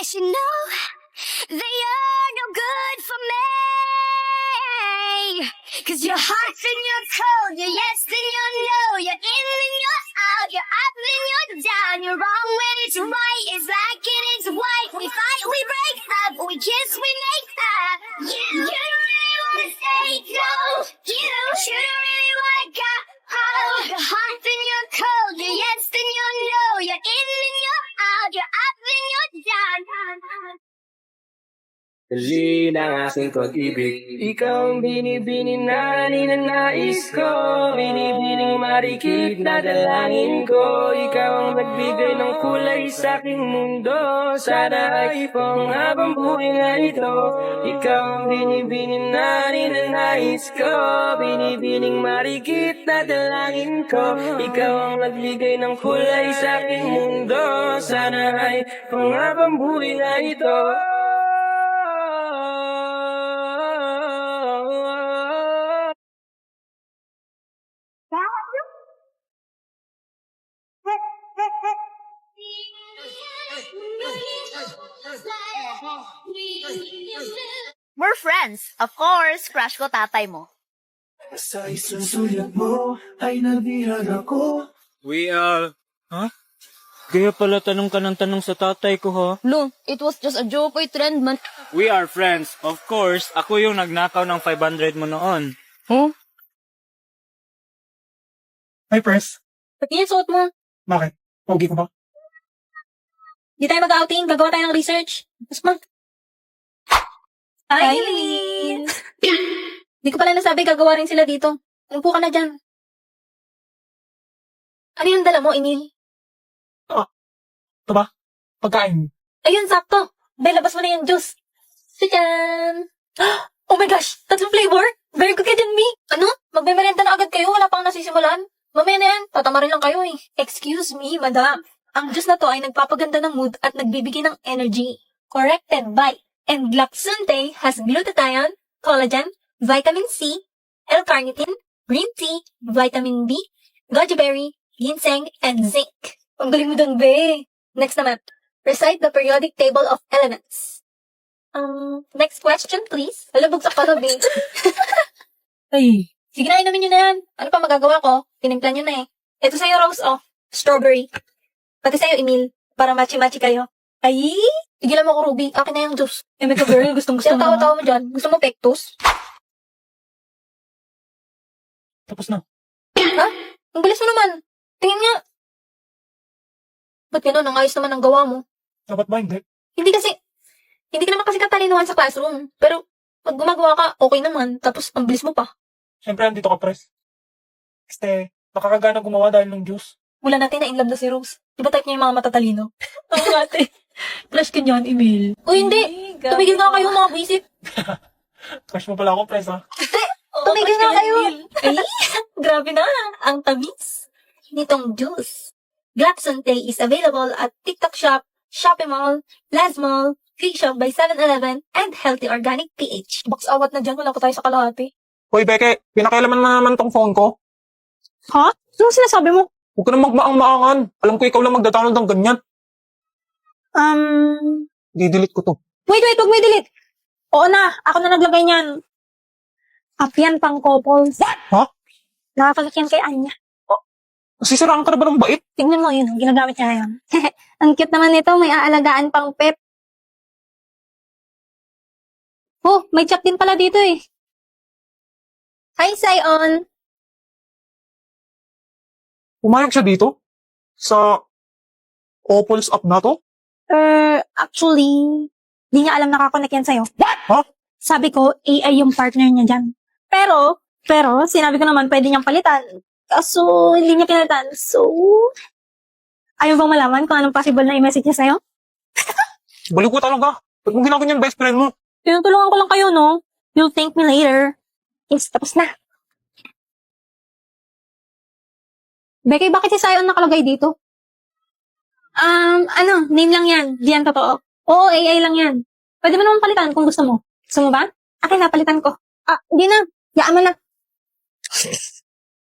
should know that you're no good for me. 'Cause you're hot and you're cold, you're yes and you're no, you're in and you're out, you're up and you're down, you're wrong when it's right, it's black and it's white. We fight, we break up, we kiss, we make up. You don't really wanna say no, you shouldn't really wanna go. Oh, you're hot and you're cold, you're yes and you're no, you're in and you're out, you're up and you're down. Dali ng aking pag-ibig, ikaw ang binibining na ninanais ko. Binibining marikit na dalangin ko. Ikaw ang nagbigay ng kulay sa aking mundo. Sana ay panghabang buhay na ito. Ikaw ang binibining na ninanais ko. Binibining marikit na dalangin ko. Ikaw ang nagbigay ng kulay sa aking mundo. Sana ay panghabang buhay na ito. We're friends. Of course, crush ko tatay mo. Sa isang sulat mo ay nabihag ako. Kaya pala tanong ka ng tanong sa tatay ko, ha? Lo, it was just a joke. Oy, trend man. We are friends. Of course, ako yung nagnakaw ng 500 mo noon. Huh? Hi, Pres. Ba't yan suot mo? Bakit? Pogi ko ba? Di tayo mag-outing. Gagawa tayo ng research. Mas mag... Hi, Eileen! Di ko pala nasabi gagawa rin sila dito. Upo ka na dyan. Ano yung dala mo, Emil? Ito ba? Pagkain. Ayun, sakto. Bay, labas mo na yung juice. Tadyan! Oh my gosh! Tatlong flavor? Very good ka dyan, Mi. Ano? Magmemerenda na agad kayo? Wala pang nasisimulan? Mamaya na yan. Tatama rin lang kayo eh. Excuse me, madam. Ang juice na to ay nagpapaganda ng mood at nagbibigay ng energy. Corrected by and Glaxante has glutathione, collagen, vitamin C, L-carnitine, green tea, vitamin B, goji berry, ginseng, and zinc. Ang galing mo dun, be. Next naman, recite the periodic table of elements. Next question, please. Alabog sa kalabi. Ay, sige na, inamin nyo na yan. Ano pa magagawa ko? Tinimplan nyo na eh. Ito sa'yo, Rose, oh. Strawberry. Pati sa'yo, Emil. Para matchy-matchy kayo. Ay, tigilan mo ko, Ruby. Akin na yung juice. Emeka girl, gustong-gusto mo. Tawa-tawa mo dyan. Gusto mo pectus? Tapos na. Ha? Ang bilis mo naman. Tingin nga. Ba't gano'n? Ang ayos naman ang gawa mo. Dapat ba hindi? Hindi ka naman kasi katalinuhan sa classroom. Pero, pag gumagawa ka, okay naman. Tapos, ang bilis mo pa. Siyempre, andito ka, Pres. Kasi, nakakagana gumawa dahil ng juice. Wala natin na in love na si Rose. Di ba type niya yung mga matatalino? Oo, ate. Crush ka niyan, Emil. Uy, hindi. Tumigil nga kayo, mga buisit. Crush mo pala ako, Pres, ha? Tumigil nga kayo. Ay, grabe na. Ang tamis nitong juice. Glaxante is available at TikTok Shop, Shopee Mall, Laz Mall, Free Shop by 7-Eleven, and Healthy Organic PH. Box awat na dyan. Wala pa tayo sa kalahati. Hoy, Beke, pinakailaman na naman tong phone ko. Ha? Anong sinasabi mo? Huwag ka na magmaang-maangan. Alam ko ikaw lang magda-download ng ganyan. Di-delete ko to. Wait, huwag mo i-delete. Oo na, ako na naglagay niyan. App yan pang couples. Ha? Nakakalit yan kay Anya. Nasisiraan ka na ba ng bait? Tingnan mo yun, ang ginagamit niya ngayon. Ang cute naman nito, may aalagaan pang pet. Oh, may chat din pala dito eh. Hi, Sion. Pumayag siya dito? Sa Opals app na to? Actually, di niya alam nakakonect yan sa'yo. Ha? Sabi ko, AI yung partner niya dyan. Pero, sinabi ko naman, pwede niyang palitan. Kaso, hindi niya pinalitan. So, ayaw bang malaman kung anong possible na i-message niya sa'yo? Baliw ko talaga. Ba't mo ginagawa yung best friend mo? Tinutulungan ko lang kayo, no? You'll thank me later. Yes, tapos na. Becky, bakit si Sion nakalagay dito? Name lang yan. Di yan totoo. Oo, AI lang yan. Pwede mo naman palitan kung gusto mo. Gusto mo ba? Akin na, palitan ko. Di na. Yaan mo na.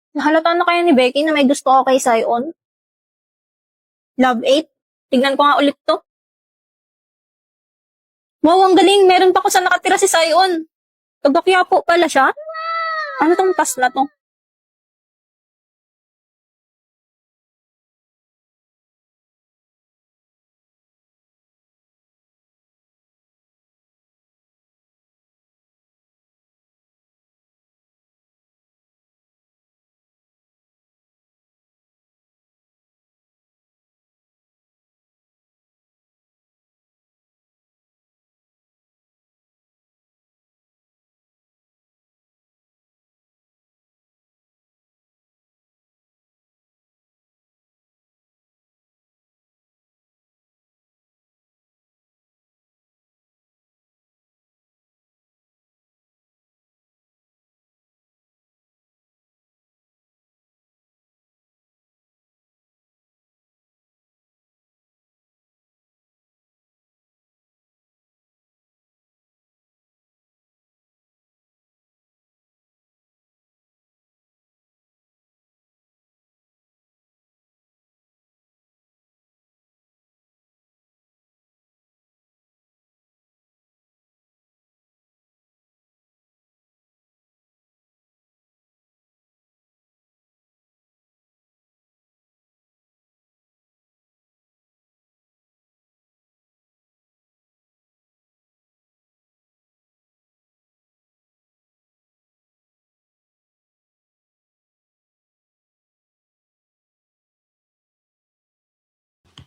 Nahalata na kaya ni Becky na may gusto ko kay Sion? Love 8? Tignan ko nga ulit to. Wow, ang galing. Meron pa ko sa nakatira si Sion. Taga-Quiapo pala siya. Ano tong tas na to?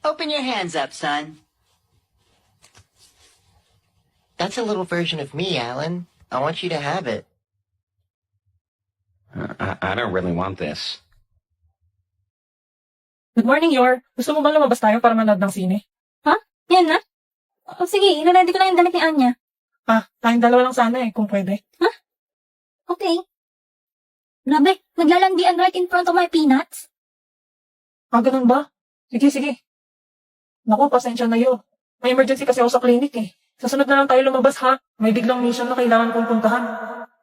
Open your hands up, son. That's a little version of me, Alan. I want you to have it. I don't really want this. Good morning, Yor. Gusto mo bang lumabas tayo para manood ng sine? Yan na? Oh, sige, ilalandi ko na yung damit ni Anya. Tayong dalawa lang sana kung pwede. Okay. Grabe, naglalandian right in front of my peanuts. Ganun ba? Sige. Naku, pasensya na yun. May emergency kasi ako sa clinic eh. Sa sunod na lang tayo lumabas ha. May biglang mission na kailangan kong puntahan.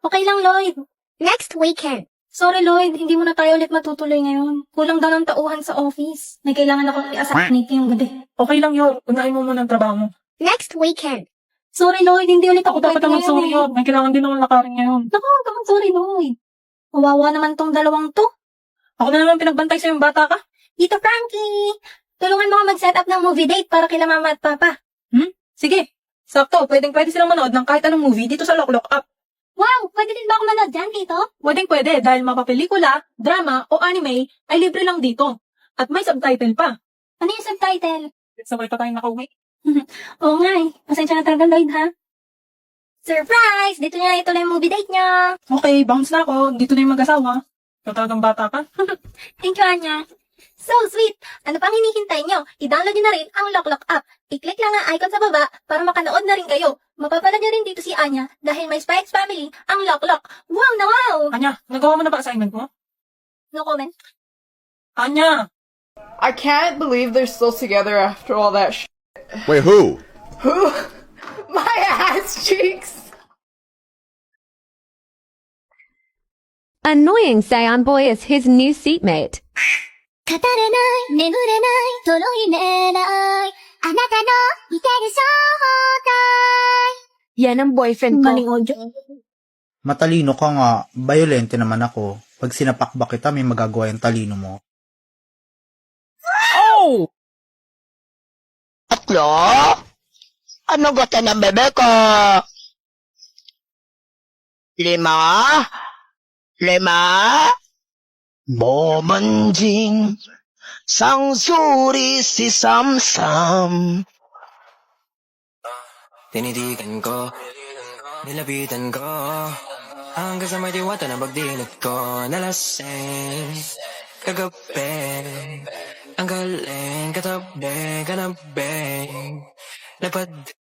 Okay lang, Lloyd. Next weekend. Sorry, Lloyd, hindi mo na tayo ulit matutuloy ngayon. Kulang daw ng tauhan sa office. May kailangan akong i-assassinate yung gabi. Okay lang yun. Unahin mo muna ang trabaho mo. Next weekend. Sorry, Lloyd, hindi ulit ako Ako dapat pwede naman sorry ngayon. yun. May kailangan din akong lakarin ngayon. Naku, huwag ka sorry, Lloyd. Kawawa naman tong dalawang to. Ako na naman pinagbantay sa yung bata ka. Tito Frankie, tulungan mo ako mag-set up ng movie date para kila mama at papa. Sige. Sakto, pwede silang manood ng kahit anong movie dito sa Lock Up. Wow, pwede din ba ako manood dyan, Tito? Pwede dahil mapapelikula, drama o anime ay libre lang dito. At may subtitle pa. Ano yung subtitle? Sabay pa tayong nakauwi. Oo nga eh. Pasensya na talaga, Lloyd, ha? Surprise! Dito niya ituloy yung movie date niya. Okay, bounce na ako. Dito na yung mag-asawa. Ikaw talagang bata ka. Thank you, Anya. So sweet! Ano pang hinihintay nyo? I-download nyo na rin ang Lock Up. I-click lang ang icon sa baba para makanood na rin kayo. Mapapala nyo rin dito si Anya dahil may Spikes Family ang Lock. Wow na wow! Anya, nagawa mo na ba assignment mo? No comment. Anya! I can't believe they're still together after all that Wait, who? Who? My ass cheeks! Annoying Saiyan boy is his new seatmate. 語れない、眠れない、とろい寝ない。あなたの見てる正体。 Yan ang boyfriend Maling ko. audio. Matalino ka nga, violente naman ako. Pag sinapakbak kita, may magagawa yung talino mo. Oh! Tatlo? Ano gusto ng bebe ko? 5? 5? Bomanjing sangsuri si Samsam. Tinitigan ko, nilapitan ko, hanggang sa may diwata na pagdinig ko, nalasing, kagabi, ang galing, katabi, kanabi, lapad.